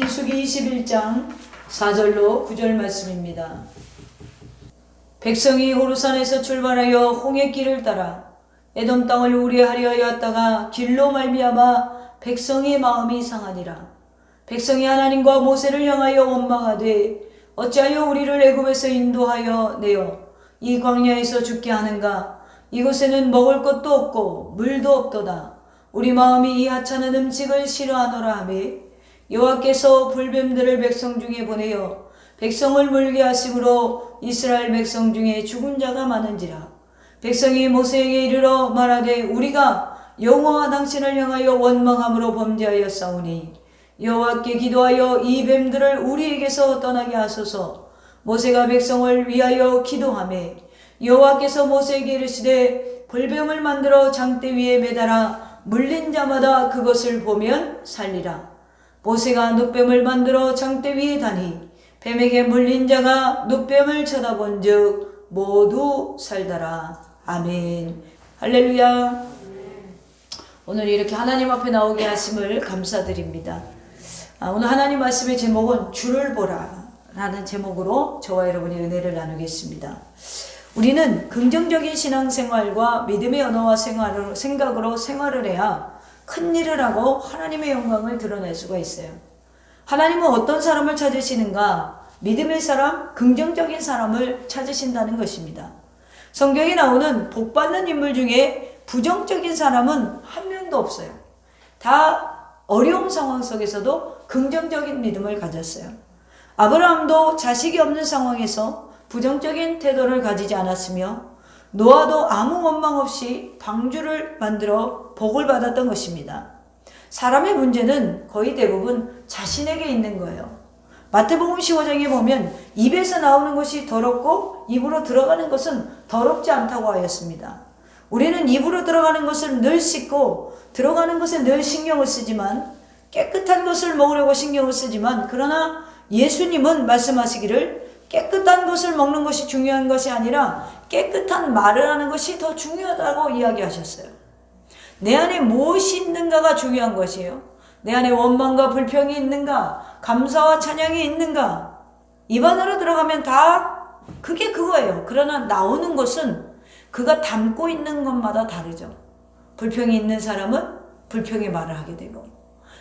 민수기 21장 4절로 9절 말씀입니다. 백성이 호르산에서 출발하여 홍해 길을 따라 에돔 땅을 우리하려 하였다가 길로 말미암아 백성의 마음이 상하니라. 백성이 하나님과 모세를 향하여 원망하되 어찌하여 우리를 애굽에서 인도하여 내어 이 광야에서 죽게 하는가. 이곳에는 먹을 것도 없고 물도 없도다. 우리 마음이 이 하찮은 음식을 싫어하노라 하매 여호와께서 불뱀들을 백성 중에 보내어 백성을 물게 하심으로 이스라엘 백성 중에 죽은 자가 많은지라. 백성이 모세에게 이르러 말하되 우리가 여호와 당신을 향하여 원망함으로 범죄하였사오니 여호와께 기도하여 이 뱀들을 우리에게서 떠나게 하소서. 모세가 백성을 위하여 기도하매 여호와께서 모세에게 이르시되 불뱀을 만들어 장대 위에 매달아 물린 자마다 그것을 보면 살리라. 모세가 눕뱀을 만들어 장대 위에 다니 뱀에게 물린 자가 눕뱀을 쳐다본 즉 모두 살더라. 아멘. 할렐루야. 오늘 이렇게 하나님 앞에 나오게 하심을 감사드립니다. 오늘 하나님 말씀의 제목은 주를 보라 라는 제목으로 저와 여러분이 은혜를 나누겠습니다. 우리는 긍정적인 신앙생활과 믿음의 언어와 생각으로 생활을 해야 큰 일을 하고 하나님의 영광을 드러낼 수가 있어요. 하나님은 어떤 사람을 찾으시는가? 믿음의 사람, 긍정적인 사람을 찾으신다는 것입니다. 성경에 나오는 복받는 인물 중에 부정적인 사람은 한 명도 없어요. 다 어려운 상황 속에서도 긍정적인 믿음을 가졌어요. 아브라함도 자식이 없는 상황에서 부정적인 태도를 가지지 않았으며 노아도 아무 원망 없이 방주를 만들어 복을 받았던 것입니다. 사람의 문제는 거의 대부분 자신에게 있는 거예요. 마태복음 15장에 보면 입에서 나오는 것이 더럽고 입으로 들어가는 것은 더럽지 않다고 하였습니다. 우리는 입으로 들어가는 것을 늘 씻고 들어가는 것에 늘 신경을 쓰지만 깨끗한 것을 먹으려고 신경을 쓰지만 그러나 예수님은 말씀하시기를 깨끗한 것을 먹는 것이 중요한 것이 아니라 깨끗한 말을 하는 것이 더 중요하다고 이야기하셨어요. 내 안에 무엇이 있는가가 중요한 것이에요. 내 안에 원망과 불평이 있는가, 감사와 찬양이 있는가. 입 안으로 들어가면 다 그게 그거예요. 그러나 나오는 것은 그가 담고 있는 것마다 다르죠. 불평이 있는 사람은 불평의 말을 하게 되고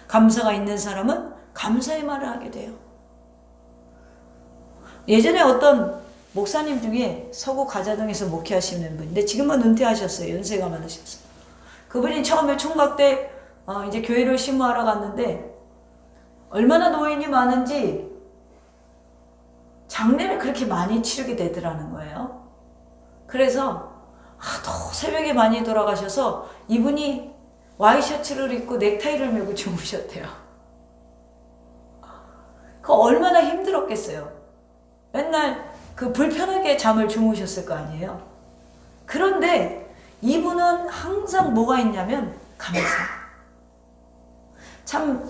감사가 있는 사람은 감사의 말을 하게 돼요. 예전에 어떤 목사님 중에 서구 가자동에서 목회하시는 분인데 지금은 은퇴하셨어요. 연세가 많으셔서. 그분이 처음에 총각 때 이제 교회를 심호하러 갔는데 얼마나 노인이 많은지 장례를 그렇게 많이 치르게 되더라는 거예요. 그래서 하도 새벽에 많이 돌아가셔서 이분이 와이셔츠를 입고 넥타이를 메고 주무셨대요. 그 얼마나 힘들었겠어요. 맨날 그 불편하게 잠을 주무셨을 거 아니에요. 그런데 이분은 항상 뭐가 있냐면 감사. 참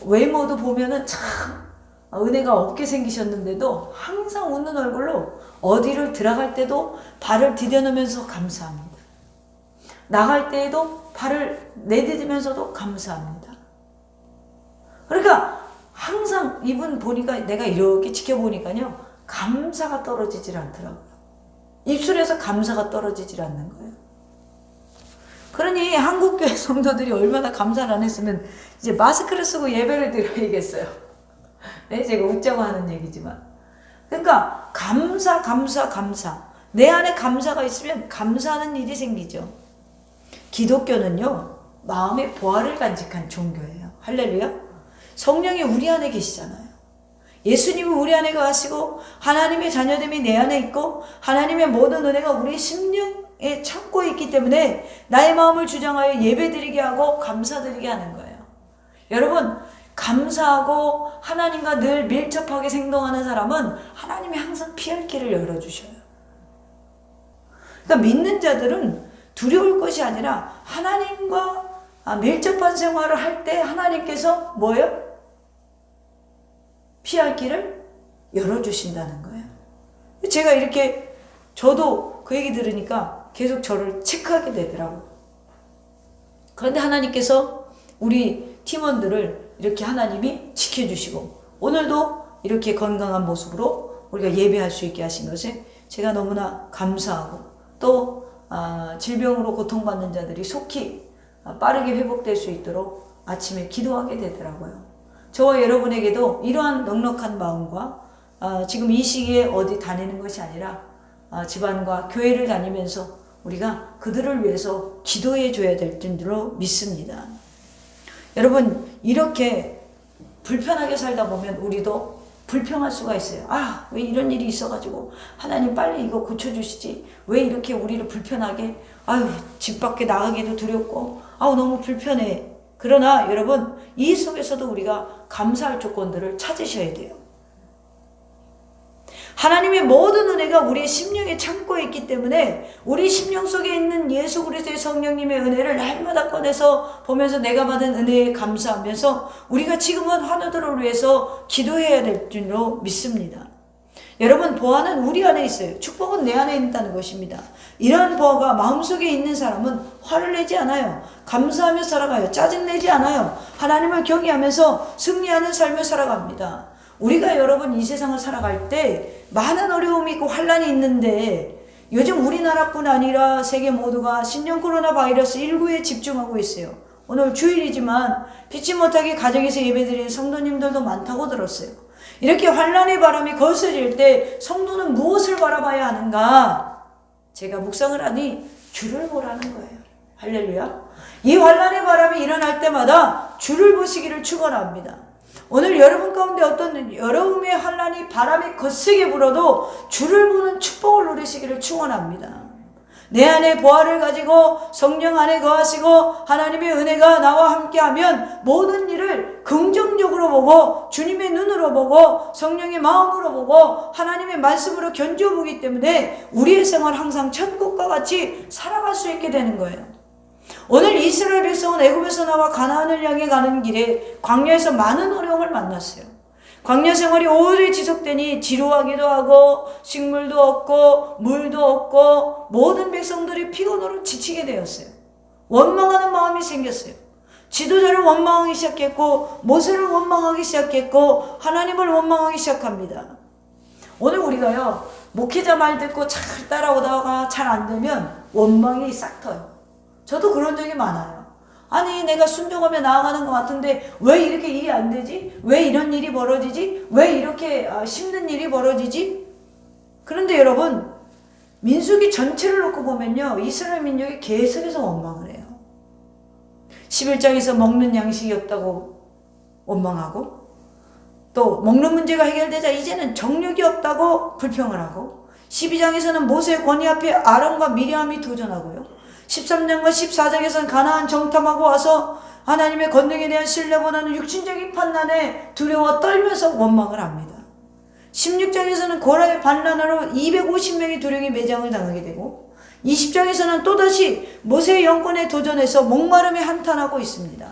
외모도 보면은 참 은혜가 없게 생기셨는데도 항상 웃는 얼굴로 어디를 들어갈 때도 발을 디뎌놓으면서 감사합니다. 나갈 때에도 발을 내디디면서도 감사합니다. 그러니까 항상 이분 보니까 내가 이렇게 지켜보니까요. 감사가 떨어지질 않더라고요. 입술에서 감사가 떨어지질 않는 거예요. 그러니 한국교회 성도들이 얼마나 감사를 안 했으면 이제 마스크를 쓰고 예배를 드려야겠어요. 네, 제가 웃자고 하는 얘기지만. 그러니까 감사. 내 안에 감사가 있으면 감사하는 일이 생기죠. 기독교는요. 마음의 보화를 간직한 종교예요. 할렐루야. 성령이 우리 안에 계시잖아요. 예수님이 우리 안에 가시고 하나님의 자녀됨이 내 안에 있고 하나님의 모든 은혜가 우리 심령에 참고 있기 때문에 나의 마음을 주장하여 예배드리게 하고 감사드리게 하는 거예요. 여러분 감사하고 하나님과 늘 밀접하게 생동하는 사람은 하나님이 항상 피할 길을 열어주셔요. 그러니까 믿는 자들은 두려울 것이 아니라 하나님과 밀접한 생활을 할 때 하나님께서 뭐예요? 피할 길을 열어주신다는 거예요. 제가 이렇게 저도 그 얘기 들으니까 계속 저를 체크하게 되더라고요. 그런데 하나님께서 우리 팀원들을 이렇게 하나님이 지켜주시고 오늘도 이렇게 건강한 모습으로 우리가 예배할 수 있게 하신 것에 제가 너무나 감사하고 또 질병으로 고통받는 자들이 속히 빠르게 회복될 수 있도록 아침에 기도하게 되더라고요. 저와 여러분에게도 이러한 넉넉한 마음과 지금 이 시기에 어디 다니는 것이 아니라 집안과 교회를 다니면서 우리가 그들을 위해서 기도해 줘야 될 줄로 믿습니다. 여러분, 이렇게 불편하게 살다 보면 우리도 불평할 수가 있어요. 왜 이런 일이 있어가지고 하나님 빨리 이거 고쳐주시지. 왜 이렇게 우리를 불편하게, 집 밖에 나가기도 두렵고 너무 불편해. 그러나 여러분, 이 속에서도 우리가 감사할 조건들을 찾으셔야 돼요. 하나님의 모든 은혜가 우리의 심령의 창고에 있기 때문에 우리 심령 속에 있는 예수 그리스도의 성령님의 은혜를 날마다 꺼내서 보면서 내가 받은 은혜에 감사하면서 우리가 지금은 환우들을 위해서 기도해야 될 줄로 믿습니다. 여러분, 보화는 우리 안에 있어요. 축복은 내 안에 있다는 것입니다. 이러한 보화가 마음속에 있는 사람은 화를 내지 않아요. 감사하며 살아가요. 짜증내지 않아요. 하나님을 경외하면서 승리하는 삶을 살아갑니다. 우리가 여러분 이 세상을 살아갈 때 많은 어려움이 있고 환란이 있는데 요즘 우리나라뿐 아니라 세계 모두가 신종 코로나 바이러스 19에 집중하고 있어요. 오늘 주일이지만 피치 못하게 가정에서 예배드리는 성도님들도 많다고 들었어요. 이렇게 환란의 바람이 거스릴 때 성도는 무엇을 바라봐야 하는가? 제가 묵상을 하니 주를 보라는 거예요. 할렐루야. 이 환란의 바람이 일어날 때마다 주를 보시기를 축원합니다. 오늘 여러분 가운데 어떤 여러분의 환란이 바람이 거세게 불어도 주를 보는 축복을 누리시기를 축원합니다. 내 안에 보화를 가지고 성령 안에 거하시고 하나님의 은혜가 나와 함께하면 모든 일을 긍정적으로 보고 주님의 눈으로 보고 성령의 마음으로 보고 하나님의 말씀으로 견뎌보기 때문에 우리의 생활 항상 천국과 같이 살아갈 수 있게 되는 거예요. 오늘 이스라엘 백성은 애굽에서 나와 가나안을 향해 가는 길에 광야에서 많은 어려움을 만났어요. 광야 생활이 오래 지속되니 지루하기도 하고 식물도 없고 물도 없고 모든 백성들이 피곤으로 지치게 되었어요. 원망하는 마음이 생겼어요. 지도자를 원망하기 시작했고 모세를 원망하기 시작했고 하나님을 원망하기 시작합니다. 오늘 우리가요, 목회자 말 듣고 잘 따라오다가 잘 안 되면 원망이 싹 터요. 저도 그런 적이 많아요. 아니, 내가 순종하며 나아가는 것 같은데 왜 이렇게 일이 안 되지? 왜 이런 일이 벌어지지? 왜 이렇게 힘든 일이 벌어지지? 그런데 여러분, 민수기 전체를 놓고 보면요, 이스라엘 민족이 계속해서 원망을 해요. 11장에서 먹는 양식이 없다고 원망하고 또 먹는 문제가 해결되자 이제는 정력이 없다고 불평을 하고 12장에서는 모세의 권위 앞에 아론과 미리암이 도전하고요. 13장과 14장에서는 가나안 정탐하고 와서 하나님의 권능에 대한 신뢰보다는 육신적인 판단에 두려워 떨면서 원망을 합니다. 16장에서는 고라의 반란으로 250명의 두령이 매장을 당하게 되고 20장에서는 또다시 모세의 영권에 도전해서 목마름에 한탄하고 있습니다.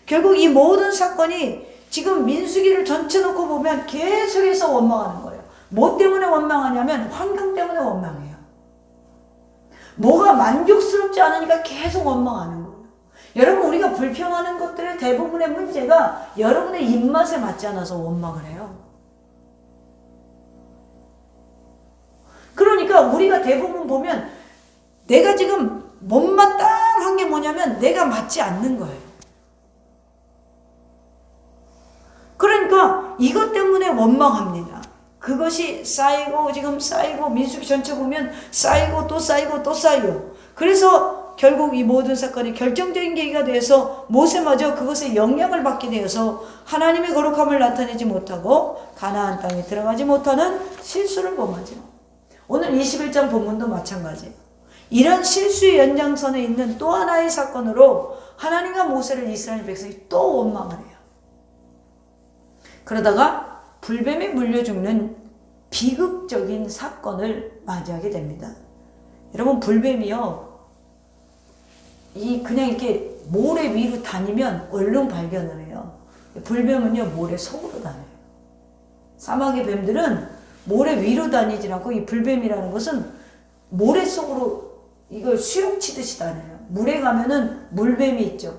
결국 이 모든 사건이 지금 민수기를 전체 놓고 보면 계속해서 원망하는 거예요. 뭐 때문에 원망하냐면 환경 때문에 원망해요. 뭐가 만족스럽지 않으니까 계속 원망하는 거예요. 여러분, 우리가 불평하는 것들의 대부분의 문제가 여러분의 입맛에 맞지 않아서 원망을 해요. 그러니까 우리가 대부분 보면 내가 지금 못마땅한 게 뭐냐면 내가 맞지 않는 거예요. 그러니까 이것 때문에 원망합니다. 그것이 쌓이고 지금 쌓이고 민수기 전체 보면 쌓이고 또 쌓이고 또 쌓여요. 그래서 결국 이 모든 사건이 결정적인 계기가 돼서 모세마저 그것에 영향을 받게 되어서 하나님의 거룩함을 나타내지 못하고 가나안 땅에 들어가지 못하는 실수를 범하죠. 오늘 21장 본문도 마찬가지예요. 이런 실수의 연장선에 있는 또 하나의 사건으로 하나님과 모세를 이스라엘 백성이 또 원망을 해요. 그러다가 불뱀에 물려 죽는 비극적인 사건을 맞이하게 됩니다. 여러분, 불뱀이요, 그냥 이렇게 모래 위로 다니면 얼른 발견을 해요. 불뱀은요, 모래 속으로 다녀요. 사막의 뱀들은 모래 위로 다니지 않고 이 불뱀이라는 것은 모래 속으로 이걸 수영치듯이 다녀요. 물에 가면은 물뱀이 있죠.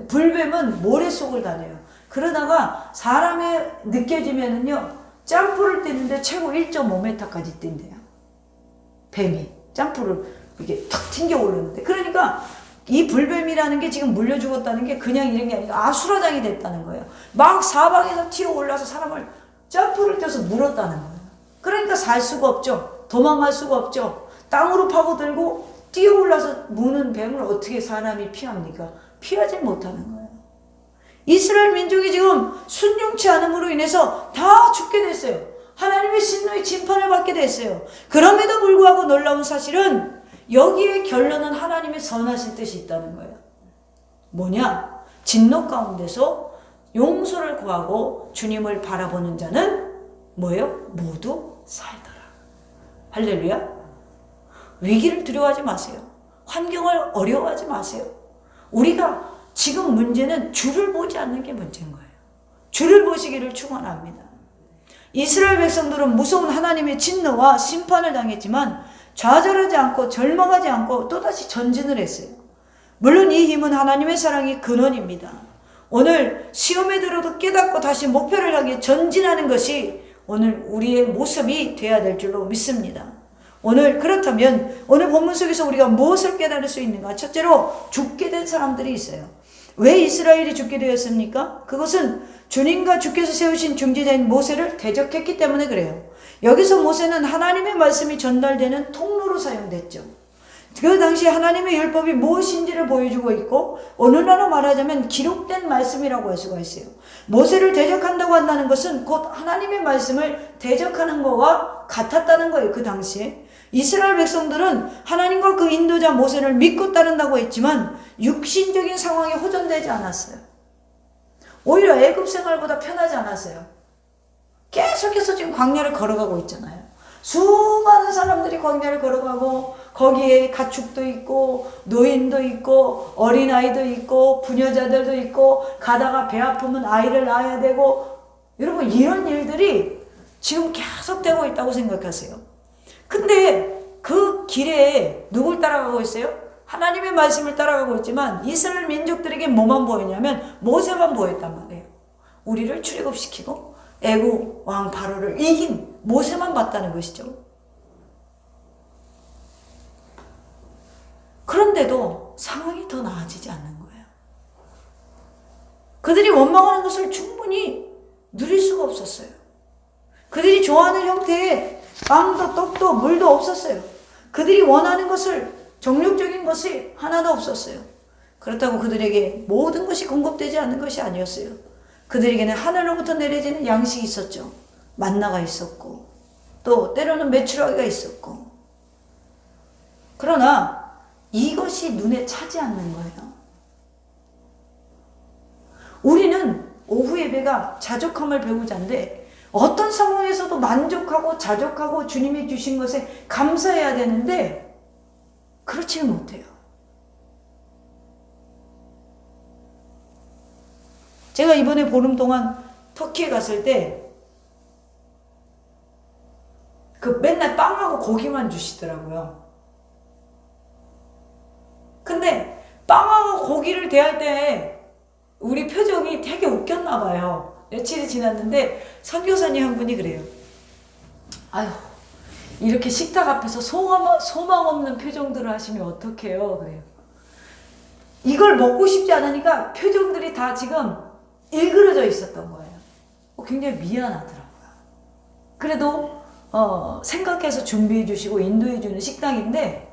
불뱀은 모래 속을 다녀요. 그러다가 사람에 느껴지면은요, 점프를 뛰는데 최고 1.5m까지 뛴대요. 뱀이 점프를 이게 탁 튕겨 오르는데. 그러니까 이 불뱀이라는 게 지금 물려 죽었다는 게 그냥 이런 게 아니라 아수라장이 됐다는 거예요. 막 사방에서 튀어 올라서 사람을 점프를 뛰어서 물었다는 거예요. 그러니까 살 수가 없죠. 도망갈 수가 없죠. 땅으로 파고들고 뛰어 올라서 무는 뱀을 어떻게 사람이 피합니까? 피하지 못하는 거예요. 이스라엘 민족이 지금 순종치 않음으로 인해서 다 죽게 됐어요. 하나님의 진노의 심판을 받게 됐어요. 그럼에도 불구하고 놀라운 사실은 여기에 결론은 하나님의 선하신 뜻이 있다는 거예요. 뭐냐? 진노 가운데서 용서를 구하고 주님을 바라보는 자는 뭐예요? 모두 살더라. 할렐루야. 위기를 두려워하지 마세요. 환경을 어려워하지 마세요. 우리가 지금 문제는 주를 보지 않는 게 문제인 거예요. 주를 보시기를 축원합니다. 이스라엘 백성들은 무서운 하나님의 진노와 심판을 당했지만 좌절하지 않고 절망하지 않고 또다시 전진을 했어요. 물론 이 힘은 하나님의 사랑의 근원입니다. 오늘 시험에 들어도 깨닫고 다시 목표를 향해 전진하는 것이 오늘 우리의 모습이 되어야 될 줄로 믿습니다. 오늘 그렇다면 오늘 본문 속에서 우리가 무엇을 깨달을 수 있는가? 첫째로 죽게 된 사람들이 있어요. 왜 이스라엘이 죽게 되었습니까? 그것은 주님과 주께서 세우신 중지자인 모세를 대적했기 때문에 그래요. 여기서 모세는 하나님의 말씀이 전달되는 통로로 사용됐죠. 그 당시 하나님의 율법이 무엇인지를 보여주고 있고 오늘날로 말하자면 기록된 말씀이라고 할 수가 있어요. 모세를 대적한다고 한다는 것은 곧 하나님의 말씀을 대적하는 것과 같았다는 거예요. 그 당시에 이스라엘 백성들은 하나님과 그 인도자 모세를 믿고 따른다고 했지만 육신적인 상황에 호전되지 않았어요. 오히려 애굽 생활보다 편하지 않았어요. 계속해서 지금 광야를 걸어가고 있잖아요. 수많은 사람들이 광야를 걸어가고 거기에 가축도 있고 노인도 있고 어린아이도 있고 부녀자들도 있고 가다가 배 아프면 아이를 낳아야 되고 여러분 이런 일들이 지금 계속되고 있다고 생각하세요. 근데 그 길에 누굴 따라가고 있어요? 하나님의 말씀을 따라가고 있지만 이스라엘 민족들에게 뭐만 보이냐면 모세만 보였단 말이에요. 우리를 출애굽시키고 애굽 왕 바로를 이긴 모세만 봤다는 것이죠. 그런데도 상황이 더 나아지지 않는 거예요. 그들이 원망하는 것을 충분히 누릴 수가 없었어요. 그들이 좋아하는 형태의 빵도 떡도 물도 없었어요. 그들이 원하는 것을 정욕적인 것이 하나도 없었어요. 그렇다고 그들에게 모든 것이 공급되지 않는 것이 아니었어요. 그들에게는 하늘로부터 내려지는 양식이 있었죠. 만나가 있었고 또 때로는 메추라기가 있었고 그러나 이것이 눈에 차지 않는 거예요. 우리는 오후 예배가 자족함을 배우자인데 어떤 상황에서도 만족하고 자족하고 주님이 주신 것에 감사해야 되는데 그렇지는 못해요. 제가 이번에 보름 동안 터키에 갔을 때 그 맨날 빵하고 고기만 주시더라고요. 근데 빵하고 고기를 대할 때 우리 표정이 되게 웃겼나 봐요. 며칠이 지났는데 선교사님 한 분이 그래요. 아유 이렇게 식탁 앞에서 소망 없는 표정들을 하시면 어떡해요? 그래요. 이걸 먹고 싶지 않으니까 표정들이 다 지금 일그러져 있었던 거예요. 굉장히 미안하더라고요. 그래도 생각해서 준비해 주시고 인도해 주는 식당인데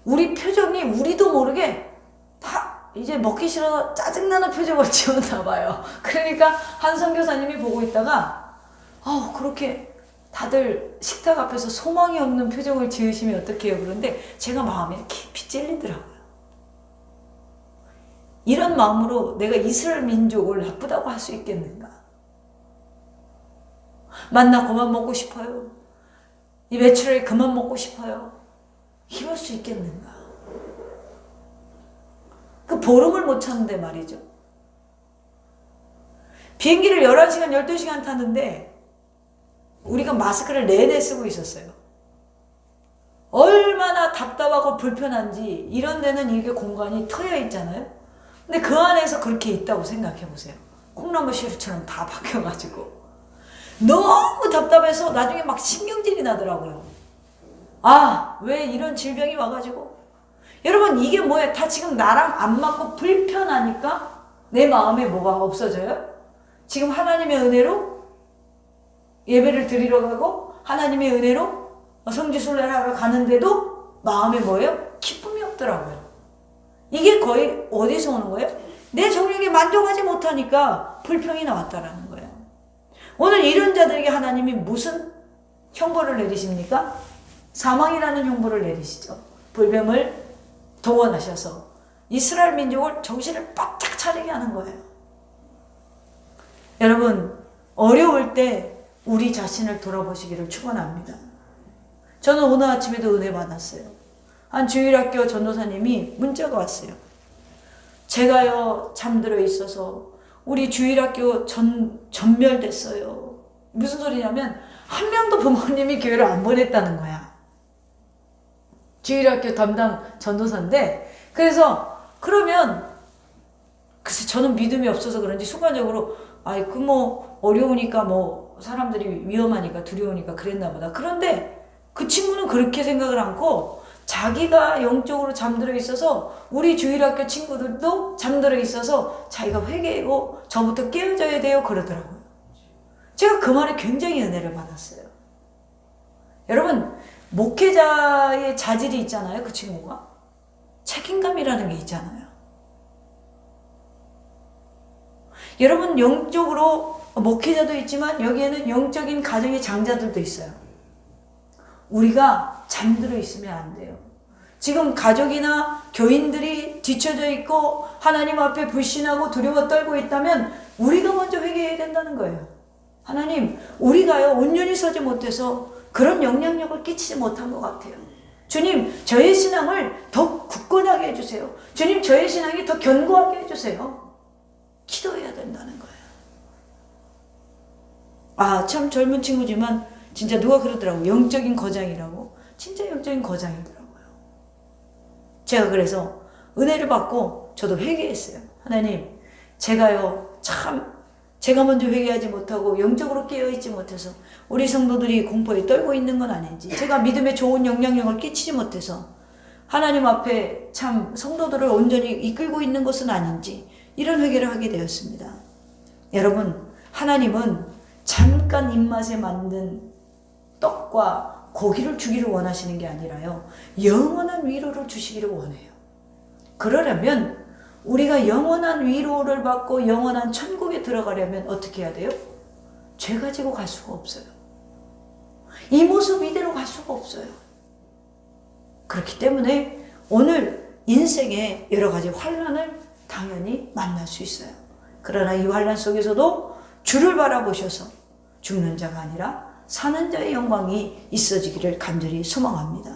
우리 표정이 우리도 모르게 다 이제 먹기 싫어서 짜증나는 표정을 지었나 봐요. 그러니까 한 선교사님이 보고 있다가 그렇게 다들 식탁 앞에서 소망이 없는 표정을 지으시면 어떡해요? 그런데 제가 마음이 깊이 찔리더라고요. 이런 마음으로 내가 이스라엘 민족을 나쁘다고 할 수 있겠는가? 만나 그만 먹고 싶어요. 이 메추라기 그만 먹고 싶어요. 이럴 수 있겠는가? 그 보름을 못 찾는데 말이죠. 비행기를 11시간, 12시간 타는데 우리가 마스크를 내내 쓰고 있었어요. 얼마나 답답하고 불편한지 이런 데는 이게 공간이 트여 있잖아요. 근데 그 안에서 그렇게 있다고 생각해 보세요. 콩나물 시루처럼 다 바뀌어가지고 너무 답답해서 나중에 막 신경질이 나더라고요. 아, 왜 이런 질병이 와가지고. 여러분, 이게 뭐예요? 다 지금 나랑 안 맞고 불편하니까 내 마음에 뭐가 없어져요? 지금 하나님의 은혜로 예배를 드리러 가고 하나님의 은혜로 성지순례를 하러 가는데도 마음에 뭐예요? 기쁨이 없더라고요. 이게 거의 어디서 오는 거예요? 내 정력에 만족하지 못하니까 불평이 나왔다라는 거예요. 오늘 이런 자들에게 하나님이 무슨 형벌을 내리십니까? 사망이라는 형벌을 내리시죠. 불뱀을 동원하셔서 이스라엘 민족을 정신을 바짝 차리게 하는 거예요. 여러분, 어려울 때 우리 자신을 돌아보시기를 축원합니다. 저는 오늘 아침에도 은혜 받았어요. 한 주일학교 전도사님이 문자가 왔어요. 제가요 잠들어 있어서 우리 주일학교 전멸됐어요. 무슨 소리냐면 한 명도 부모님이 교회를 안 보냈다는 거야. 주일학교 담당 전도사인데, 그래서 그러면 글쎄 저는 믿음이 없어서 그런지 순간적으로 아이 그 뭐 어려우니까 뭐 사람들이 위험하니까 두려우니까 그랬나 보다. 그런데 그 친구는 그렇게 생각을 않고 자기가 영적으로 잠들어 있어서 우리 주일학교 친구들도 잠들어 있어서 자기가 회개하고 저부터 깨어져야 돼요 그러더라고요. 제가 그 말에 굉장히 은혜를 받았어요. 여러분, 목회자의 자질이 있잖아요. 그 친구가 책임감이라는 게 있잖아요. 여러분, 영적으로 목회자도 있지만 여기에는 영적인 가정의 장자들도 있어요. 우리가 잠들어 있으면 안 돼요. 지금 가족이나 교인들이 뒤쳐져 있고 하나님 앞에 불신하고 두려워 떨고 있다면 우리가 먼저 회개해야 된다는 거예요. 하나님, 우리가요 온전히 서지 못해서 그런 영향력을 끼치지 못한 것 같아요. 주님, 저의 신앙을 더 굳건하게 해주세요. 주님, 저의 신앙이 더 견고하게 해주세요. 기도해야 된다는 거예요. 아, 참 젊은 친구지만 진짜 누가 그러더라고요. 영적인 거장이라고. 진짜 영적인 거장이더라고요. 제가 그래서 은혜를 받고 저도 회개했어요. 하나님, 제가요 참 제가 먼저 회개하지 못하고 영적으로 깨어있지 못해서 우리 성도들이 공포에 떨고 있는 건 아닌지, 제가 믿음에 좋은 영향력을 끼치지 못해서 하나님 앞에 참 성도들을 온전히 이끌고 있는 것은 아닌지 이런 회개를 하게 되었습니다. 여러분, 하나님은 잠깐 입맛에 만든 떡과 고기를 주기를 원하시는 게 아니라요 영원한 위로를 주시기를 원해요. 그러려면 우리가 영원한 위로를 받고 영원한 천국에 들어가려면 어떻게 해야 돼요? 죄 가지고 갈 수가 없어요. 이 모습 이대로 갈 수가 없어요. 그렇기 때문에 오늘 인생에 여러 가지 환난을 당연히 만날 수 있어요. 그러나 이 환난 속에서도 주를 바라보셔서 죽는 자가 아니라 사는 자의 영광이 있어지기를 간절히 소망합니다.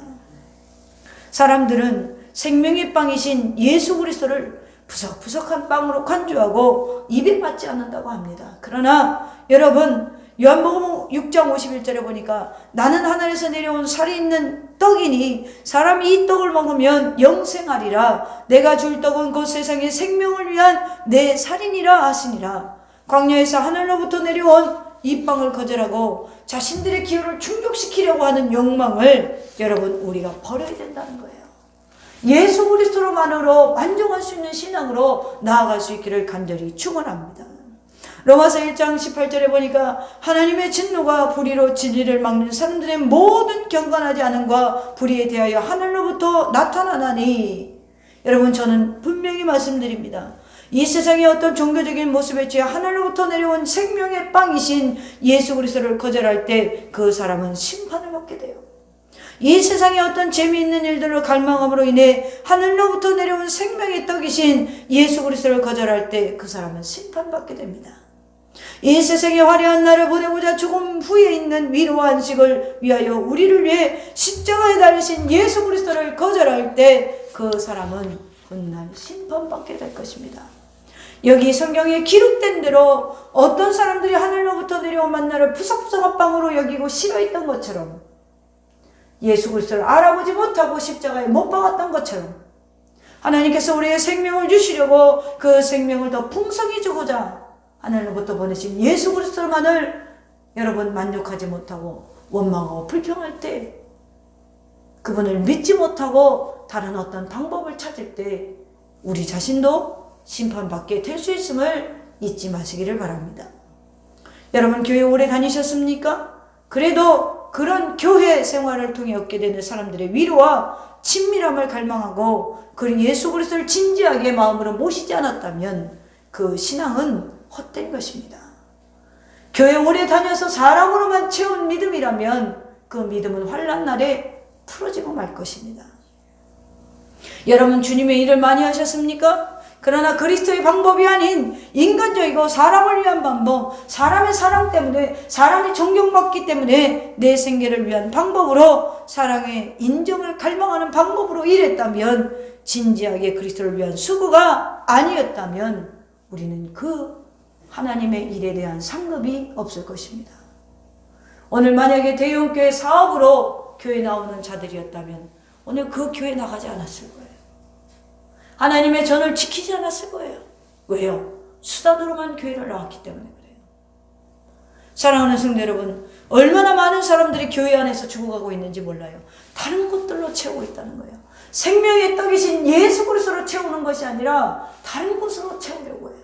사람들은 생명의 빵이신 예수 그리스도를 푸석푸석한 빵으로 간주하고 입에 맞지 않는다고 합니다. 그러나 여러분, 요한복음 6장 51절에 보니까 나는 하늘에서 내려온 살이 있는 떡이니 사람이 이 떡을 먹으면 영생하리라. 내가 줄 떡은 곧 세상의 생명을 위한 내 살이니라 하시니라. 광야에서 하늘로부터 내려온 이 빵을 거절하고 자신들의 기호를 충족시키려고 하는 욕망을 여러분 우리가 버려야 된다는 거예요. 예수 그리스도로만으로 만족할 수 있는 신앙으로 나아갈 수 있기를 간절히 축원합니다. 로마서 1장 18절에 보니까 하나님의 진노가 불의로 진리를 막는 사람들의 모든 경건하지 않음과 불의에 대하여 하늘로부터 나타나나니. 여러분, 저는 분명히 말씀드립니다. 이 세상의 어떤 종교적인 모습에 취해 하늘로부터 내려온 생명의 빵이신 예수 그리스도를 거절할 때 그 사람은 심판을 받게 돼요. 이 세상의 어떤 재미있는 일들로 갈망함으로 인해 하늘로부터 내려온 생명의 떡이신 예수 그리스도를 거절할 때 그 사람은 심판받게 됩니다. 이 세상의 화려한 날을 보내고자 죽음 후에 있는 위로와 안식을 위하여 우리를 위해 십자가에 달리신 예수 그리스도를 거절할 때 그 사람은 훗날 심판받게 될 것입니다. 여기 성경에 기록된 대로 어떤 사람들이 하늘로부터 내려온 만나를 푸석푸석한 빵으로 여기고 싫어했던 것처럼, 예수 그리스도를 알아보지 못하고 십자가에 못 박았던 것처럼, 하나님께서 우리의 생명을 주시려고 그 생명을 더 풍성히 주고자 하늘로부터 보내신 예수 그리스도만을 여러분 만족하지 못하고 원망하고 불평할 때, 그분을 믿지 못하고 다른 어떤 방법을 찾을 때 우리 자신도 심판받게 될 수 있음을 잊지 마시기를 바랍니다. 여러분 교회 오래 다니셨습니까? 그래도 그런 교회 생활을 통해 얻게 되는 사람들의 위로와 친밀함을 갈망하고 그 예수 그리스도를 진지하게 마음으로 모시지 않았다면 그 신앙은 헛된 것입니다. 교회 오래 다녀서 사람으로만 채운 믿음이라면 그 믿음은 환난 날에 풀어지고 말 것입니다. 여러분 주님의 일을 많이 하셨습니까? 그러나 그리스도의 방법이 아닌 인간적이고 사람을 위한 방법, 사람의 사랑 때문에, 사람이 존경받기 때문에 내 생계를 위한 방법으로, 사랑의 인정을 갈망하는 방법으로 일했다면, 진지하게 그리스도를 위한 수고가 아니었다면 우리는 그 하나님의 일에 대한 상급이 없을 것입니다. 오늘 만약에 대형교회 사업으로 교회 나오는 자들이었다면 오늘 그 교회 나가지 않았을 거예요. 하나님의 전을 지키지 않았을 거예요. 왜요? 수단으로만 교회를 나왔기 때문에 그래요. 사랑하는 성도 여러분, 얼마나 많은 사람들이 교회 안에서 죽어가고 있는지 몰라요. 다른 것들로 채우고 있다는 거예요. 생명의 떡이신 예수 그리스도로 채우는 것이 아니라 다른 것으로 채우려고 해요.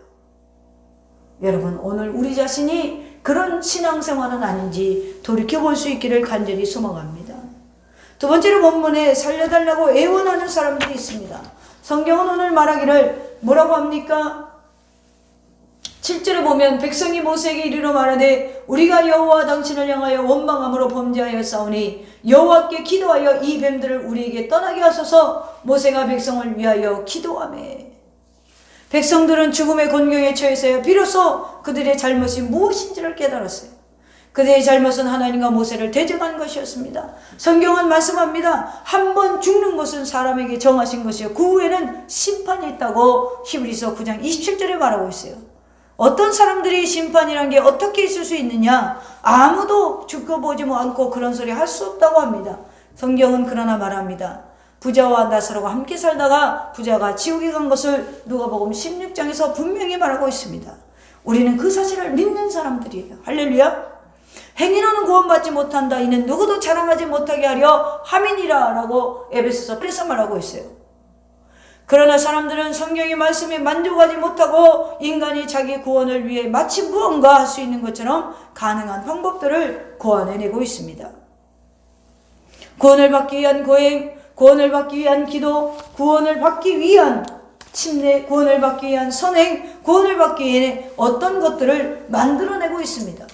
여러분 오늘 우리 자신이 그런 신앙생활은 아닌지 돌이켜볼 수 있기를 간절히 소망합니다. 두 번째로 본문에 살려달라고 애원하는 사람들이 있습니다. 성경은 오늘 말하기를 뭐라고 합니까? 7절에 보면 백성이 모세에게 이르러 말하되 우리가 여호와 당신을 향하여 원망함으로 범죄하여 싸우니 여호와께 기도하여 이 뱀들을 우리에게 떠나게 하소서. 모세가 백성을 위하여 기도하매. 백성들은 죽음의 곤경에 처해서야 비로소 그들의 잘못이 무엇인지를 깨달았어요. 그들의 잘못은 하나님과 모세를 대적한 것이었습니다. 성경은 말씀합니다. 한 번 죽는 것은 사람에게 정하신 것이요 그 후에는 심판이 있다고 히브리서 9장 27절에 말하고 있어요. 어떤 사람들이 심판이란 게 어떻게 있을 수 있느냐? 아무도 죽어보지 않고 그런 소리 할 수 없다고 합니다. 성경은 그러나 말합니다. 부자와 나사로가 함께 살다가 부자가 지옥에 간 것을 누가복음 16장에서 분명히 말하고 있습니다. 우리는 그 사실을 믿는 사람들이에요. 할렐루야. 행위로는 구원받지 못한다. 이는 누구도 자랑하지 못하게 하려 함이니라 라고 에베소서 1에서 말하고 있어요. 그러나 사람들은 성경의 말씀에 만족하지 못하고 인간이 자기 구원을 위해 마치 무언가 할 수 있는 것처럼 가능한 방법들을 고안해내고 있습니다. 구원을 받기 위한 고행, 구원을 받기 위한 기도, 구원을 받기 위한 침례, 구원을 받기 위한 선행, 구원을 받기 위해 어떤 것들을 만들어내고 있습니다.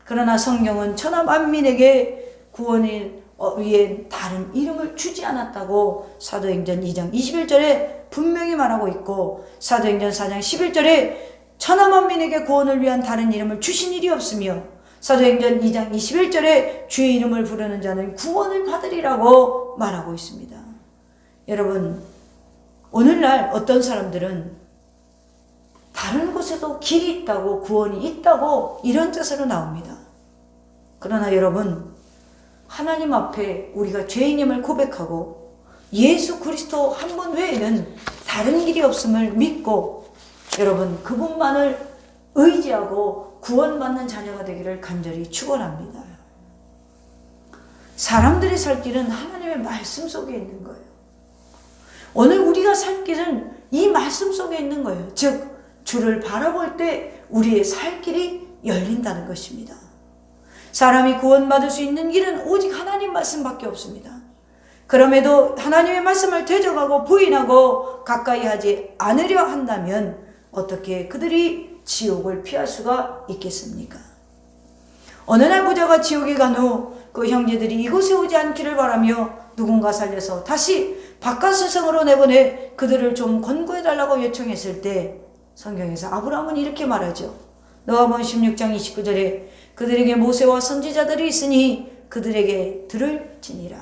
그러나 성경은 천하 만민에게 구원을 위해 다른 이름을 주지 않았다고 사도행전 2장 21절에 분명히 말하고 있고, 사도행전 4장 11절에 천하 만민에게 구원을 위한 다른 이름을 주신 일이 없으며, 사도행전 2장 21절에 주의 이름을 부르는 자는 구원을 받으리라고 말하고 있습니다. 여러분, 오늘날 어떤 사람들은 다른 곳에도 길이 있다고, 구원이 있다고 이런 뜻으로 나옵니다. 그러나 여러분, 하나님 앞에 우리가 죄인임을 고백하고 예수 그리스도 한 분 외에는 다른 길이 없음을 믿고 여러분 그분만을 의지하고 구원받는 자녀가 되기를 간절히 축원합니다. 사람들이 살 길은 하나님의 말씀 속에 있는 거예요. 오늘 우리가 살 길은 이 말씀 속에 있는 거예요. 즉 주를 바라볼 때 우리의 살 길이 열린다는 것입니다. 사람이 구원받을 수 있는 길은 오직 하나님 말씀밖에 없습니다. 그럼에도 하나님의 말씀을 대적하고 부인하고 가까이 하지 않으려 한다면 어떻게 그들이 지옥을 피할 수가 있겠습니까? 어느 날 부자가 지옥에 간 후 그 형제들이 이곳에 오지 않기를 바라며 누군가 살려서 다시 바깥 세상으로 내보내 그들을 좀 권고해달라고 요청했을 때 성경에서 아브라함은 이렇게 말하죠. 누가복음 16장 29절에 그들에게 모세와 선지자들이 있으니 그들에게 들을지니라.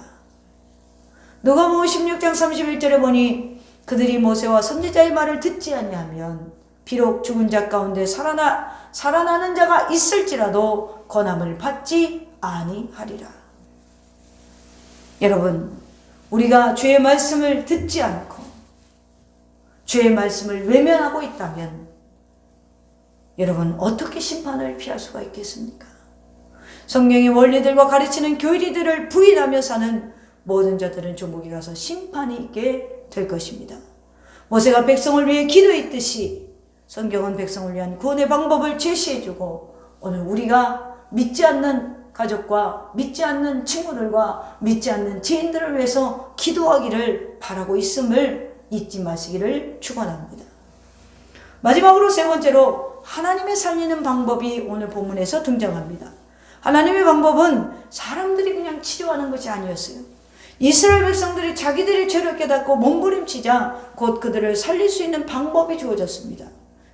누가복음 16장 31절에 보니 그들이 모세와 선지자의 말을 듣지 아니하면 비록 죽은 자 가운데 살아나는 자가 있을지라도 권함을 받지 아니하리라. 여러분, 우리가 주의 말씀을 듣지 않고 주의 말씀을 외면하고 있다면 여러분 어떻게 심판을 피할 수가 있겠습니까? 성경의 원리들과 가르치는 교리들을 부인하며 사는 모든 자들은 조목에 가서 심판이 있게 될 것입니다. 모세가 백성을 위해 기도했듯이 성경은 백성을 위한 구원의 방법을 제시해주고 오늘 우리가 믿지 않는 가족과 믿지 않는 친구들과 믿지 않는 지인들을 위해서 기도하기를 바라고 있음을 잊지 마시기를 축원합니다. 마지막으로 세 번째로 하나님의 살리는 방법이 오늘 본문에서 등장합니다. 하나님의 방법은 사람들이 그냥 치료하는 것이 아니었어요. 이스라엘 백성들이 자기들의 죄를 깨닫고 몸부림치자 곧 그들을 살릴 수 있는 방법이 주어졌습니다.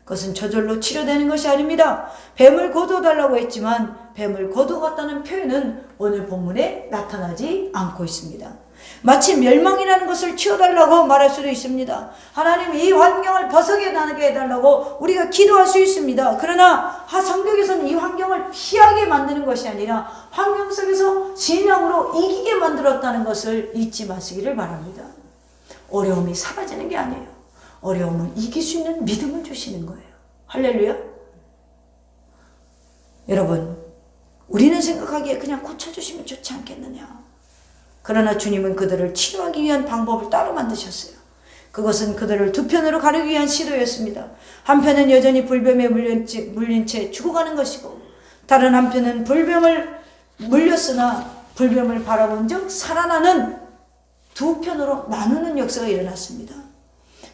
그것은 저절로 치료되는 것이 아닙니다. 뱀을 거두어달라고 했지만 뱀을 거두었다는 표현은 오늘 본문에 나타나지 않고 있습니다. 마치 멸망이라는 것을 치워달라고 말할 수도 있습니다. 하나님 이 환경을 벗어나게 해달라고 우리가 기도할 수 있습니다. 그러나 성경에서는 이 환경을 피하게 만드는 것이 아니라 환경 속에서 신앙으로 이기게 만들었다는 것을 잊지 마시기를 바랍니다. 어려움이 사라지는 게 아니에요. 어려움은 이길 수 있는 믿음을 주시는 거예요. 할렐루야. 여러분, 우리는 생각하기에 그냥 고쳐주시면 좋지 않겠느냐. 그러나 주님은 그들을 치료하기 위한 방법을 따로 만드셨어요. 그것은 그들을 두 편으로 가르기 위한 시도였습니다. 한편은 여전히 불뱀에 물린 채 죽어가는 것이고 다른 한편은 불뱀을 물렸으나 불뱀을 바라본 즉 살아나는 두 편으로 나누는 역사가 일어났습니다.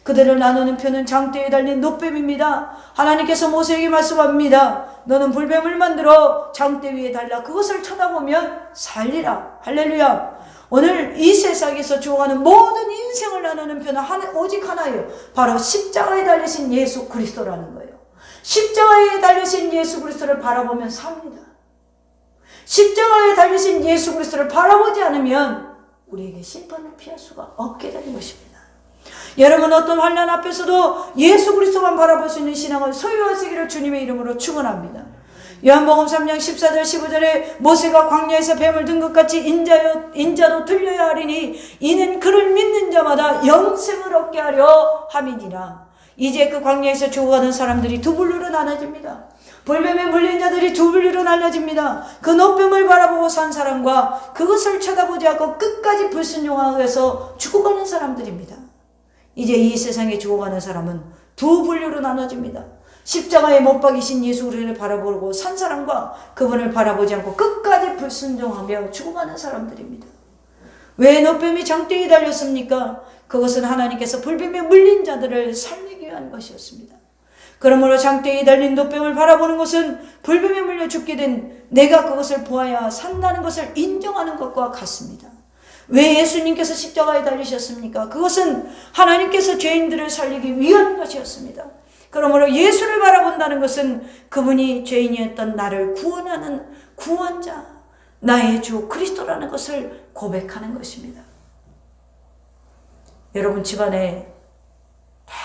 그들을 나누는 편은 장대에 달린 놋뱀입니다. 하나님께서 모세에게 말씀합니다. 너는 불뱀을 만들어 장대 위에 달라 그것을 쳐다보면 살리라. 할렐루야. 오늘 이 세상에서 죽어가는 모든 인생을 나누는 편은 오직 하나예요. 바로 십자가에 달리신 예수 그리스도라는 거예요. 십자가에 달리신 예수 그리스도를 바라보면 삽니다. 십자가에 달리신 예수 그리스도를 바라보지 않으면 우리에게 심판을 피할 수가 없게 되는 것입니다. 여러분 어떤 환난 앞에서도 예수 그리스도만 바라볼 수 있는 신앙을 소유하시기를 주님의 이름으로 축원합니다. 요한복음 3장 14절 15절에 모세가 광야에서 뱀을 든 것 같이 인자도 들려야 하리니 이는 그를 믿는 자마다 영생을 얻게 하려 함이니라. 이제 그 광야에서 죽어가는 사람들이 두 분류로 나눠집니다. 불뱀에 물린 자들이 두 분류로 나눠집니다. 그 놋뱀을 바라보고 산 사람과 그것을 쳐다보지 않고 끝까지 불순종하여서 죽어가는 사람들입니다. 이제 이 세상에 죽어가는 사람은 두 분류로 나눠집니다. 십자가에 못 박이신 예수 그리스도를 바라보고 산 사람과 그분을 바라보지 않고 끝까지 불순종하며 죽어가는 사람들입니다. 왜 놋뱀이 장대에 달렸습니까? 그것은 하나님께서 불뱀에 물린 자들을 살리기 위한 것이었습니다. 그러므로 장대에 달린 놋뱀을 바라보는 것은 불뱀에 물려 죽게 된 내가 그것을 보아야 산다는 것을 인정하는 것과 같습니다. 왜 예수님께서 십자가에 달리셨습니까? 그것은 하나님께서 죄인들을 살리기 위한 것이었습니다. 그러므로 예수를 바라본다는 것은 그분이 죄인이었던 나를 구원하는 구원자, 나의 주 그리스도라는 것을 고백하는 것입니다. 여러분 집안에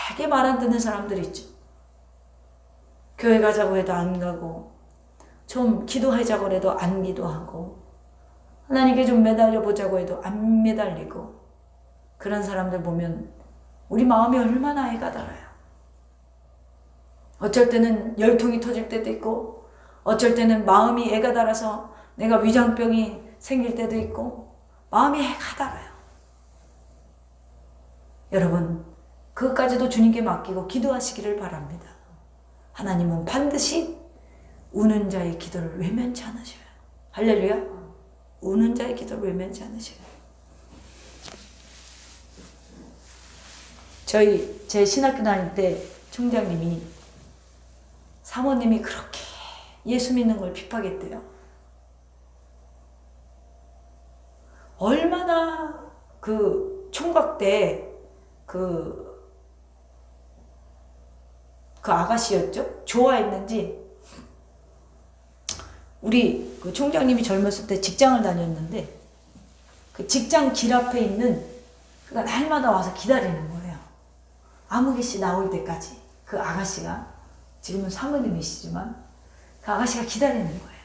되게 말 안 듣는 사람들 있죠. 교회 가자고 해도 안 가고 좀 기도하자고 해도 안 기도하고 하나님께 좀 매달려 보자고 해도 안 매달리고 그런 사람들 보면 우리 마음이 얼마나 애가 달아요. 어쩔 때는 열통이 터질 때도 있고 어쩔 때는 마음이 애가 달아서 내가 위장병이 생길 때도 있고 마음이 애가 달아요. 여러분 그것까지도 주님께 맡기고 기도하시기를 바랍니다. 하나님은 반드시 우는 자의 기도를 외면치 않으셔요. 할렐루야. 우는 자의 기도를 외면치 않으셔요. 제 신학교 다닐 때 총장님이 사모님이 그렇게 예수 믿는 걸 핍박했대요. 얼마나 그 총각 때 그 아가씨였죠? 좋아했는지 우리 그 총장님이 젊었을 때 직장을 다녔는데 그 직장 길 앞에 있는 그가 날마다 와서 기다리는 거예요. 아무개 씨 나올 때까지 그 아가씨가 지금은 사모님이시지만 그 아가씨가 기다리는 거예요.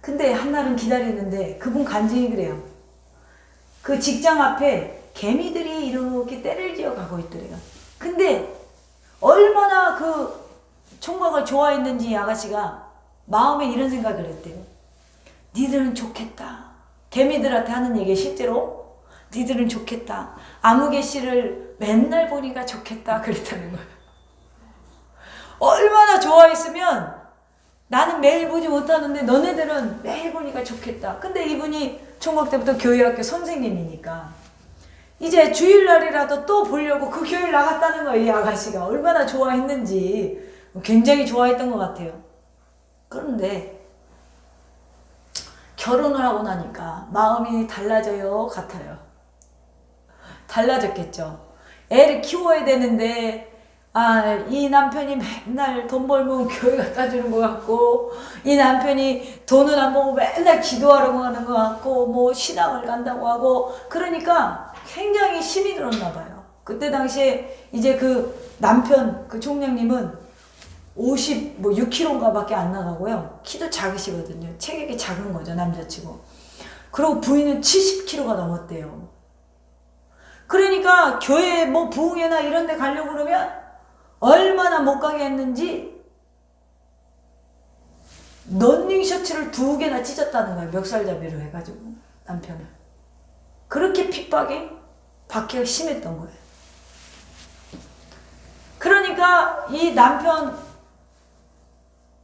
근데 한날은 기다리는데 그분 간증이 그래요. 그 직장 앞에 개미들이 이렇게 떼를 지어 가고 있더래요. 근데 얼마나 그 총각을 좋아했는지 이 아가씨가 마음에 이런 생각을 했대요. 니들은 좋겠다. 개미들한테 하는 얘기 실제로 니들은 좋겠다. 아무개 씨를 맨날 보니까 좋겠다 그랬다는 거예요. 얼마나 좋아했으면 나는 매일 보지 못하는데 너네들은 매일 보니까 좋겠다. 근데 이분이 총각 때부터 교회학교 선생님이니까 이제 주일날이라도 또 보려고 그 교회를 나갔다는 거예요. 이 아가씨가 얼마나 좋아했는지 굉장히 좋아했던 것 같아요. 그런데 결혼을 하고 나니까 마음이 달라져요? 같아요? 달라졌겠죠. 애를 키워야 되는데 이 남편이 맨날 돈 벌면 교회 갖다 주는 것 같고, 이 남편이 돈은 안 벌고 맨날 기도하려고 하는 것 같고, 뭐 신앙을 간다고 하고, 그러니까 굉장히 힘이 들었나 봐요. 그때 당시에 이제 그 남편, 그 총장님은 6kg인가 밖에 안 나가고요. 키도 작으시거든요. 체격이 작은 거죠, 남자치고. 그리고 부인은 70kg가 넘었대요. 그러니까 교회 뭐 부흥회나 이런 데 가려고 그러면 얼마나 못 가게 했는지 런닝 셔츠를 2개나 찢었다는 거예요. 멱살잡이로 해가지고 남편을. 그렇게 핍박이 박해가 심했던 거예요. 그러니까 이 남편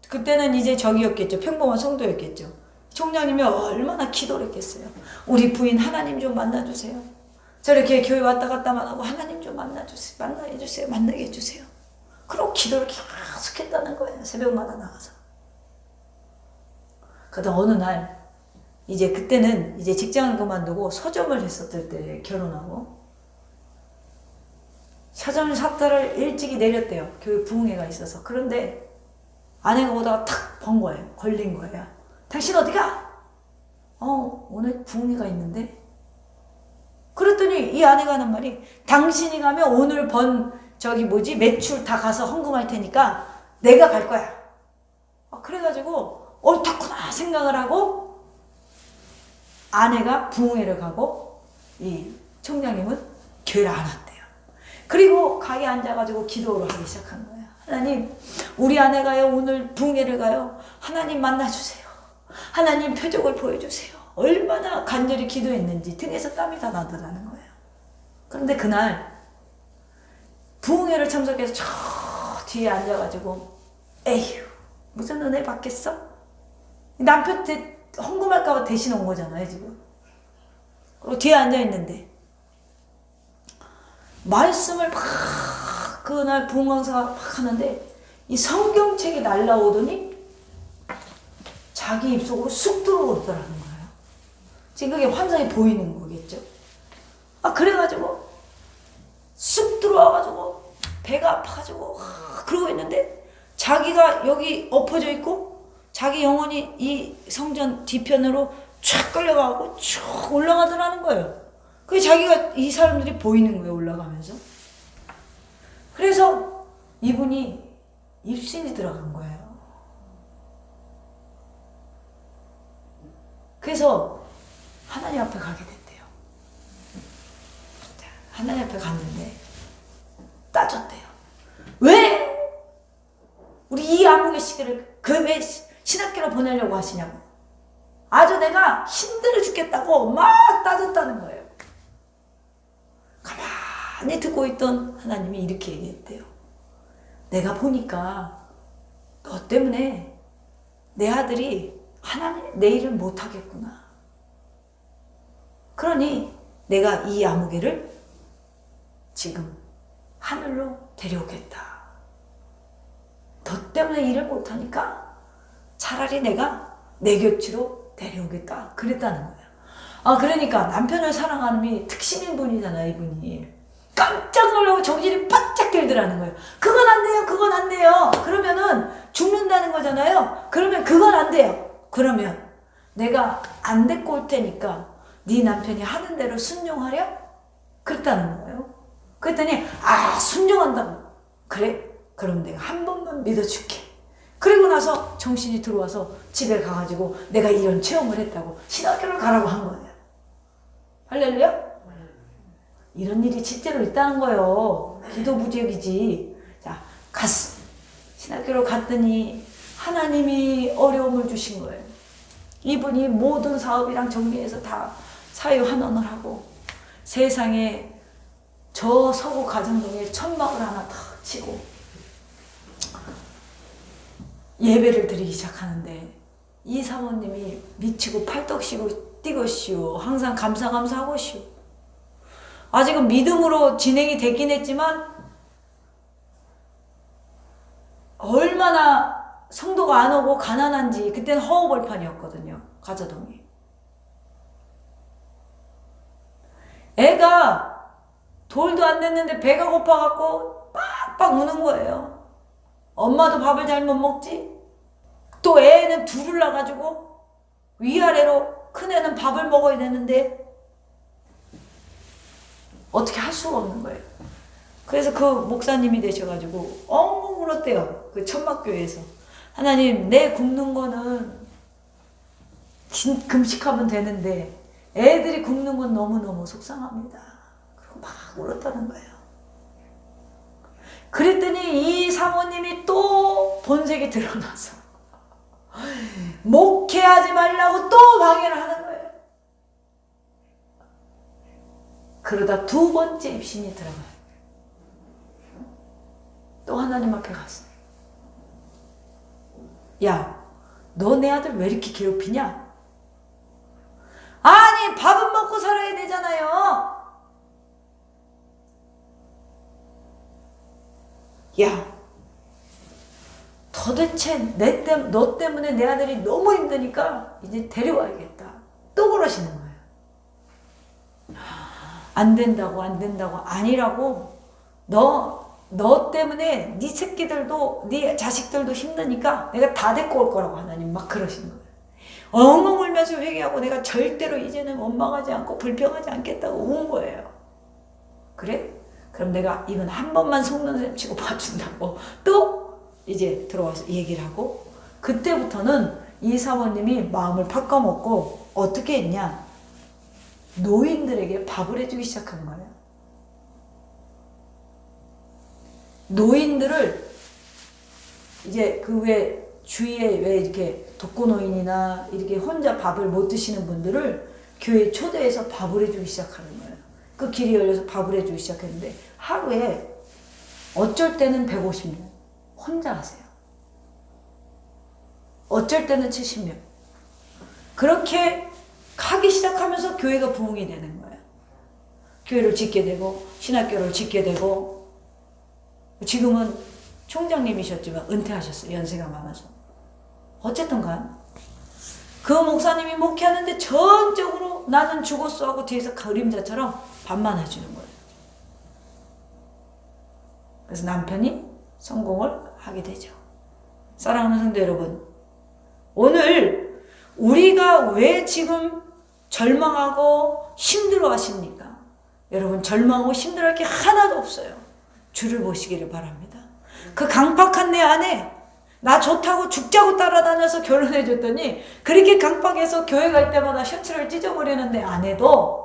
그때는 이제 저기였겠죠. 평범한 성도였겠죠. 총장님이 얼마나 기도를 했겠어요. 우리 부인 하나님 좀 만나주세요. 저렇게 교회 왔다 갔다만 하고 하나님 좀 만나주세요. 만나게 해주세요. 그리고 기도를 계속 했다는 거예요. 새벽마다 나가서. 그러다 어느 날 이제 그때는 이제 직장을 그만두고 서점을 했었을 때 결혼하고 서점 삭달을 일찍이 내렸대요. 교회 부흥회가 있어서. 그런데 아내가 오다가 탁 번 거예요. 걸린 거예요. 당신 어디가? 오늘 부흥회가 있는데. 그랬더니 이 아내가 하는 말이 당신이 가면 오늘 번 매출 다 가서 헌금할 테니까 내가 갈 거야. 그래가지고 옳다구나 생각을 하고 아내가 부흥회를 가고 이 총장님은 교회를 안 왔대요. 그리고 가게 앉아가지고 기도를 하기 시작한 거예요. 하나님, 우리 아내가요 오늘 부흥회를 가요. 하나님 만나주세요. 하나님 표적을 보여주세요. 얼마나 간절히 기도했는지 등에서 땀이 다 나더라는 거예요. 그런데 그날 부흥회를 참석해서 저 뒤에 앉아가지고 에휴 무슨 은혜 받겠어? 남편 헌금할까봐 대신 온 거잖아요 지금. 그리고 뒤에 앉아있는데 말씀을 막 그날 부흥 강사가 막 하는데 이 성경책이 날라오더니 자기 입속으로 쑥 들어오더라는 거예요. 지금 그게 환상이 보이는 거겠죠. 그래가지고 쑥 들어와가지고 배가 아파가지고 그러고 있는데 자기가 여기 엎어져 있고 자기 영혼이 이 성전 뒤편으로 쫙 끌려가고 쭉 올라가더라는 거예요. 그게 자기가 이 사람들이 보이는 거예요. 올라가면서. 그래서 이분이 입신이 들어간 거예요. 그래서 하나님 앞에 가게 됐대요. 하나님 앞에 갔는데 따졌대요. 왜 우리 이 아무개 씨를 왜 신학교로 보내려고 하시냐고. 아주 내가 힘들어 죽겠다고 막 따졌다는 거예요. 가만히 듣고 있던 하나님이 이렇게 얘기했대요. 내가 보니까 너 때문에 내 아들이 하나님 내 일을 못하겠구나. 그러니 내가 이 아무개를 지금 하늘로 데려오겠다. 너 때문에 일을 못하니까 차라리 내가 내 곁으로 데려오겠다. 그랬다는 거예요. 그러니까 남편을 사랑하는 분이 특신인 분이잖아요. 이분이 깜짝 놀라고 정신이 바짝 들더라는 거예요. 그건 안 돼요. 그건 안 돼요. 그러면은 죽는다는 거잖아요. 그러면 그건 안 돼요. 그러면 내가 안 데리고 올 테니까 네 남편이 하는 대로 순종하려? 그랬다는 거예요. 그랬더니 순종한다고. 그래? 그럼 내가 한 번만 믿어줄게. 그리고 나서 정신이 들어와서 집에 가가지고 내가 이런 체험을 했다고 신학교를 가라고 한 거예요. 할렐루야? 이런 일이 실제로 있다는 거예요. 기도 부족이지. 자, 갔어. 신학교로 갔더니 하나님이 어려움을 주신 거예요. 이분이 모든 사업이랑 정리해서 다 사회환원을 하고 세상에 저 서구 가정동에 천막을 하나 탁 치고 예배를 드리기 시작하는데 이 사모님이 미치고 팔떡시고 뛰고시오. 항상 감사하고시오. 아직은 믿음으로 진행이 됐긴 했지만 얼마나 성도가 안 오고 가난한지 그때는 허허벌판이었거든요. 가저동이. 애가 돌도 안 됐는데 배가 고파갖고 빡빡 우는 거예요. 엄마도 밥을 잘 못 먹지? 또 애는 둘을 낳아가지고 위아래로 큰애는 밥을 먹어야 되는데 어떻게 할 수가 없는 거예요. 그래서 그 목사님이 되셔가지고 엉엉 울었대요. 그 천막교회에서. 하나님, 내 굶는 거는 금식하면 되는데 애들이 굶는 건 너무너무 속상합니다. 그리고 막 울었다는 거예요. 그랬더니 이 사모님이 또 본색이 드러나서 목회하지 말라고 또 방해를 하는 거예요. 그러다 두 번째 입신이 들어가요. 또 하나님 앞에 갔어. 야, 너 내 아들 왜 이렇게 괴롭히냐? 아니, 밥은 먹고 살아야 되잖아요. 야, 도대체 너 때문에 내 아들이 너무 힘드니까 이제 데려와야겠다. 또 그러시는 거예요. 안 된다고 아니라고. 너 때문에 네 새끼들도 네 자식들도 힘드니까 내가 다 데리고 올 거라고 하나님 막 그러시는 거예요. 엉엉 울면서 회개하고 내가 절대로 이제는 원망하지 않고 불평하지 않겠다고 운 거예요. 그래? 그럼 내가 이건 한 번만 속는 셈 치고 봐준다고 또 이제 들어와서 얘기를 하고, 그때부터는 이 사모님이 마음을 바꿔먹고 어떻게 했냐? 노인들에게 밥을 해주기 시작한 거예요. 노인들을 이제 그 왜 주위에 왜 이렇게 독거노인이나 이렇게 혼자 밥을 못 드시는 분들을 교회에 초대해서 밥을 해주기 시작하는 거예요. 그 길이 열려서 밥을 해주기 시작했는데 하루에 어쩔 때는 150명 혼자 하세요. 어쩔 때는 70명. 그렇게 하기 시작하면서 교회가 부흥이 되는 거예요. 교회를 짓게 되고 신학교를 짓게 되고, 지금은 총장님이셨지만 은퇴하셨어요. 연세가 많아서. 어쨌든 간 그 목사님이 목회하는데 전적으로 나는 죽었어 하고 뒤에서 그림자처럼 밥만 해주는 거예요. 그래서 남편이 성공을 하게 되죠. 사랑하는 성도 여러분, 오늘 우리가 왜 지금 절망하고 힘들어 하십니까? 여러분, 절망하고 힘들어할 게 하나도 없어요. 주를 보시기를 바랍니다. 그 강팍한 내 안에 나 좋다고 죽자고 따라다녀서 결혼해줬더니 그렇게 강팍해서 교회 갈 때마다 셔츠를 찢어버리는 내 아내도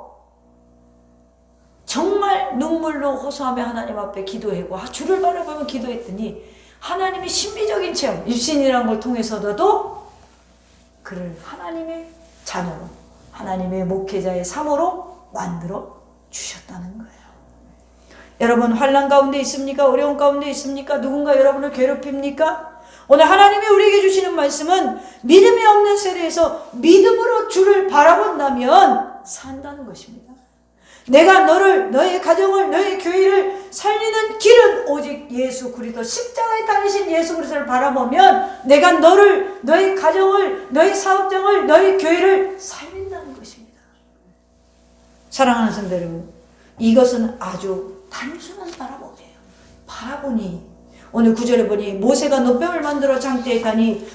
정말 눈물로 호소하며 하나님 앞에 기도하고 주를 바라보며 기도했더니 하나님이 신비적인 체험, 입신이라는 걸 통해서라도 그를 하나님의 자녀로, 하나님의 목회자의 삶으로 만들어 주셨다는 거예요. 여러분, 환난 가운데 있습니까? 어려운 가운데 있습니까? 누군가 여러분을 괴롭힙니까? 오늘 하나님이 우리에게 주시는 말씀은 믿음이 없는 세대에서 믿음으로 주를 바라본다면 산다는 것입니다. 내가 너의 가정을, 너의 교회를 살리는 길은 오직 예수 그리스도, 십자가에 달리신 예수 그리스도를 바라보면 내가 너의 가정을, 너의 사업장을, 너의 교회를 살린다는 것입니다. 사랑하는 성도 여러분, 이것은 아주 단순한 바라보기예요. 바라보니 오늘 9절에 보니 모세가 노뱀을 만들어 장대에 가니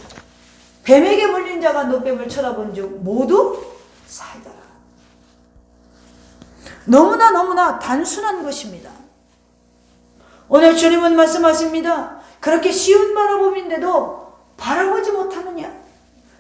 뱀에게 물린 자가 노뱀을 쳐다본 즉 모두 살더라. 너무나 단순한 것입니다. 오늘 주님은 말씀하십니다. 그렇게 쉬운 바라봄인데도 바라보지 못하느냐?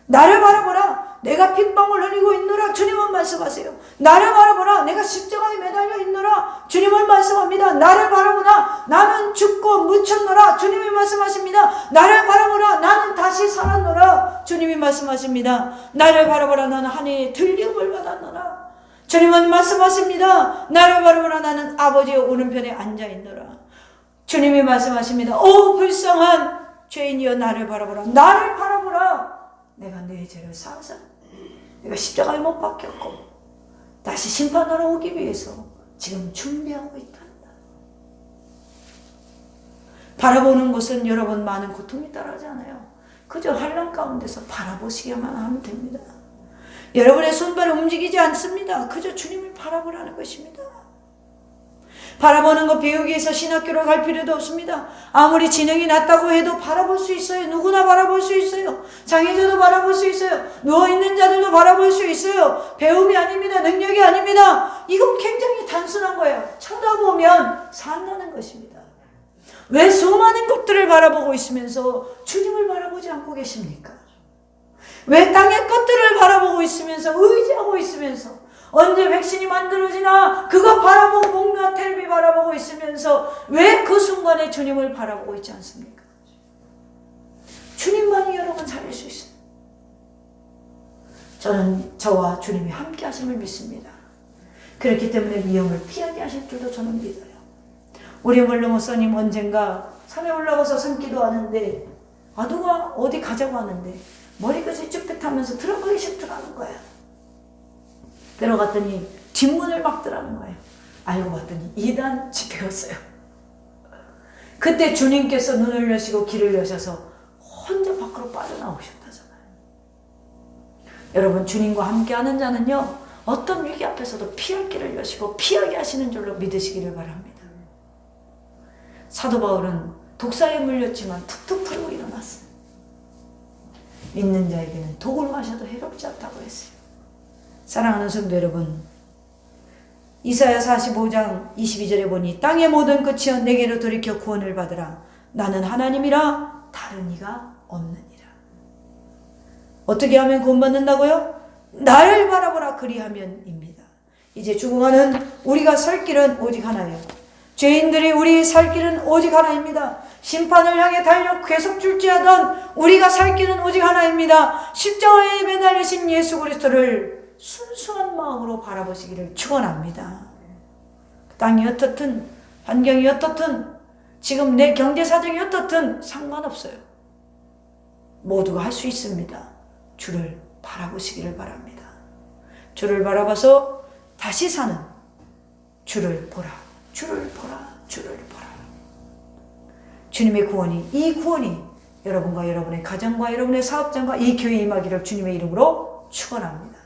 나를 바라보라. 내가 핏방울 흘리고 있노라. 주님은 말씀하세요. 나를 바라보라. 내가 십자가에 매달려 있노라. 주님은 말씀합니다. 나를 바라보라 나는 죽고 묻혔노라. 주님이 말씀하십니다. 나를 바라보라 나는 다시 살았노라. 주님이 말씀하십니다. 나를 바라보라 나는 하늘의 들림을 받았노라. 주님은 말씀하십니다. 나를 바라보라 나는 아버지의 오른편에 앉아있노라. 주님이 말씀하십니다. 오 불쌍한 죄인이여 나를 바라보라. 나를 바라보라. 내가 네 죄를 사하사 내가 십자가에 못 박혔고 다시 심판하러 오기 위해서 지금 준비하고 있단다. 바라보는 것은 여러분 많은 고통이 따라하지 않아요. 그저 환난 가운데서 바라보시기만 하면 됩니다. 여러분의 손발이 움직이지 않습니다. 그저 주님을 바라보라는 것입니다. 바라보는 거 배우기 위해서 신학교로 갈 필요도 없습니다. 아무리 지능이 낮다고 해도 바라볼 수 있어요. 누구나 바라볼 수 있어요. 장애자도 바라볼 수 있어요. 누워있는 자들도 바라볼 수 있어요. 배움이 아닙니다. 능력이 아닙니다. 이건 굉장히 단순한 거예요. 쳐다보면 산다는 것입니다. 왜 수많은 것들을 바라보고 있으면서 주님을 바라보지 않고 계십니까? 왜 땅의 것들을 바라보고 있으면서 의지하고 있으면서 언제 백신이 만들어지나 그거 바라보고 목과 텔레비 바라보고 있으면서 왜 그 순간에 주님을 바라보고 있지 않습니까? 주님만이 여러분 살릴 수 있어요. 저는 저와 주님이 함께 하심을 믿습니다. 그렇기 때문에 위험을 피하게 하실 줄도 저는 믿어요. 우리 물론 목사님 언젠가 산에 올라가서 산기도 하는데 누가 어디 가자고 하는데 머리끝이 쭈뼛하면서 들어가기 싫더라는 거야. 들어갔더니 뒷문을 막더라는 거예요. 알고 봤더니 2단 집회였어요. 그때 주님께서 눈을 여시고 길을 여셔서 혼자 밖으로 빠져나오셨다잖아요. 여러분 주님과 함께하는 자는요 어떤 위기 앞에서도 피할 길을 여시고 피하게 하시는 줄로 믿으시기를 바랍니다. 사도 바울은 독사에 물렸지만 툭툭 털고 일어났어요. 믿는 자에게는 독을 마셔도 해롭지 않다고 했어요. 사랑하는 성도 여러분, 이사야 45장 22절에 보니 땅의 모든 끝이여 내게로 돌이켜 구원을 받으라. 나는 하나님이라 다른 이가 없느니라. 어떻게 하면 구원받는다고요? 나를 바라보라 그리하면입니다. 이제 죽어가는 우리가 살 길은 오직 하나예요. 죄인들이 우리 살 길은 오직 하나입니다. 심판을 향해 달려 계속 줄지하던 우리가 살 길은 오직 하나입니다. 십자가에 매달리신 예수 그리스도를 순수한 마음으로 바라보시기를 축원합니다. 땅이 어떻든 환경이 어떻든 지금 내 경제 사정이 어떻든 상관없어요. 모두가 할 수 있습니다. 주를 바라보시기를 바랍니다. 주를 바라봐서 다시 사는 주를 보라, 주를 보라, 주를 보라. 주님의 구원이, 이 구원이 여러분과 여러분의 가정과 여러분의 사업장과 이 교회에 임하기를 주님의 이름으로 축원합니다.